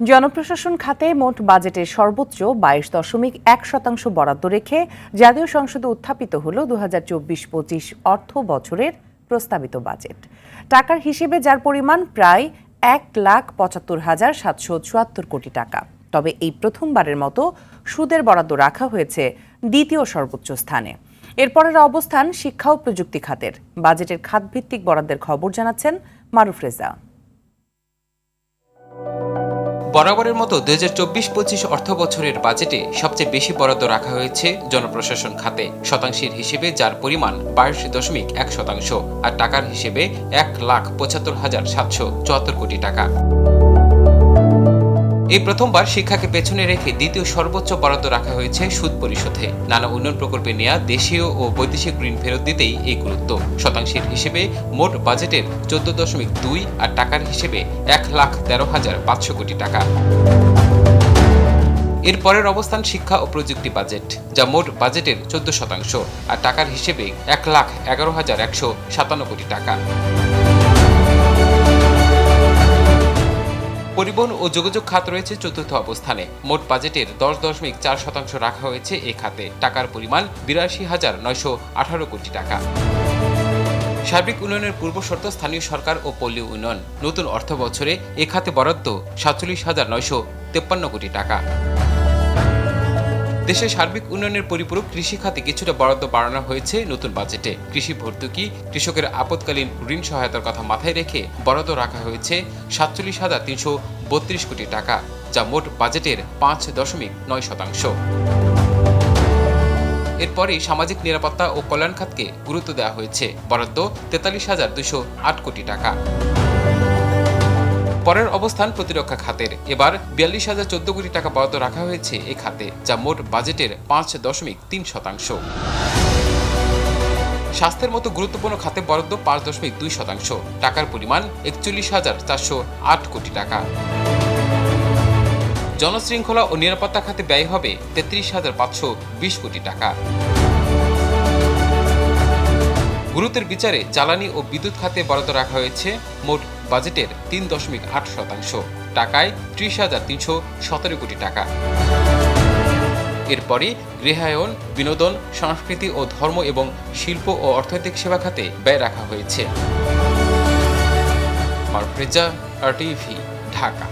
জনপ্রশাসন খাতে মোট বাজেটের সর্বোচ্চ 22.1% বরাদ্দ রেখে জাতীয় সংসদে উত্থাপিত হল 2024-25 অর্থ বছরের প্রস্তাবিত বাজেট। টাকার হিসেবে যার পরিমাণ প্রায় 1,75,774 কোটি টাকা। তবে এই প্রথমবারের মতো সুদের বরাদ্দ রাখা হয়েছে দ্বিতীয় সর্বোচ্চ স্থানে। এরপরের অবস্থান শিক্ষা ও প্রযুক্তি খাতের। বাজেটের খাতভিত্তিক বরাদ্দের খবর জানাচ্ছেন মারুফ রেজা। বরাবরের মতো 2024-25 অর্থ বছরের বাজেটে সবচেয়ে বেশি বরাদ্দ রাখা হয়েছে জনপ্রশাসন খাতে। শতাংশের হিসেবে যার পরিমাণ 22.1%, আর টাকার হিসেবে 1,75,774 কোটি টাকা। এই প্রথমবার শিক্ষাকে পেছনে রেখে দ্বিতীয় সর্বোচ্চ বরাদ্দ রাখা হয়েছে সুদ পরিশোধে। নানা উন্নয়ন প্রকল্পে নেওয়া দেশীয় ও বৈদেশিক ঋণ ফেরত দিতেই এই গুরুত্ব। শতাংশের হিসেবে মোট বাজেটের 14.2 আর টাকার হিসেবে 1,13,500 কোটি টাকা। এর পরের অবস্থান শিক্ষা ও প্রযুক্তি বাজেট, যা মোট বাজেটের 14% আর টাকার হিসেবে 1,11,157 কোটি টাকা। পরিবহন ও যোগাযোগ খাত রয়েছে চতুর্থ অবস্থানে। মোট বাজেটের 10.4% রাখা হয়েছে এ খাতে। টাকার পরিমাণ 82,918 কোটি টাকা। সার্বিক উন্নয়নের পূর্বশর্ত স্থানীয় সরকার ও পল্লী উন্নয়ন। নতুন অর্থ বছরে এ খাতে বরাদ্দ 47,953 কোটি টাকা। দেশের সার্বিক উন্নয়নের পরিপূরক কৃষি খাতে কিছুটা বরাদ্দ বাড়ানো হয়েছে নতুন বাজেটে। কৃষি ভর্তুকি, কৃষকের আপৎকালীন ঋণ সহায়তার কথা মাথায় রেখে বরাদ্দ রাখা হয়েছে 47,332 কোটি টাকা, যা মোট বাজেটের 5.9%। এরপরই সামাজিক নিরাপত্তা ও কল্যাণ খাতকে গুরুত্ব দেওয়া হয়েছে। বরাদ্দ 43,208 কোটি টাকা। পরের অবস্থান প্রতিরক্ষা খাতের। এবার 42,014 কোটি টাকা বরাদ্দ রাখা হয়েছে এ খাতে, যা মোট বাজেটের 5.3%। স্বাস্থ্যের মতো গুরুত্বপূর্ণ খাতে বরাদ্দ 5.2%। টাকার পরিমাণ 41,408 কোটি টাকা। জনশৃঙ্খলা ও নিরাপত্তা খাতে ব্যয় হবে 33,520 কোটি টাকা। গুরুত্বের বিচারে জ্বালানি ও বিদ্যুৎ খাতে বরাদ্দ রাখা হয়েছে মোট বাজেটের 3.8%। টাকায় 30,317 কোটি টাকা। এরপরে গৃহায়ন, বিনোদন, সংস্কৃতি ও ধর্ম এবং শিল্প ও অর্থনৈতিক সেবা খাতে ব্যয় রাখা হয়েছে। মারুফ রেজা, RTV, ঢাকা।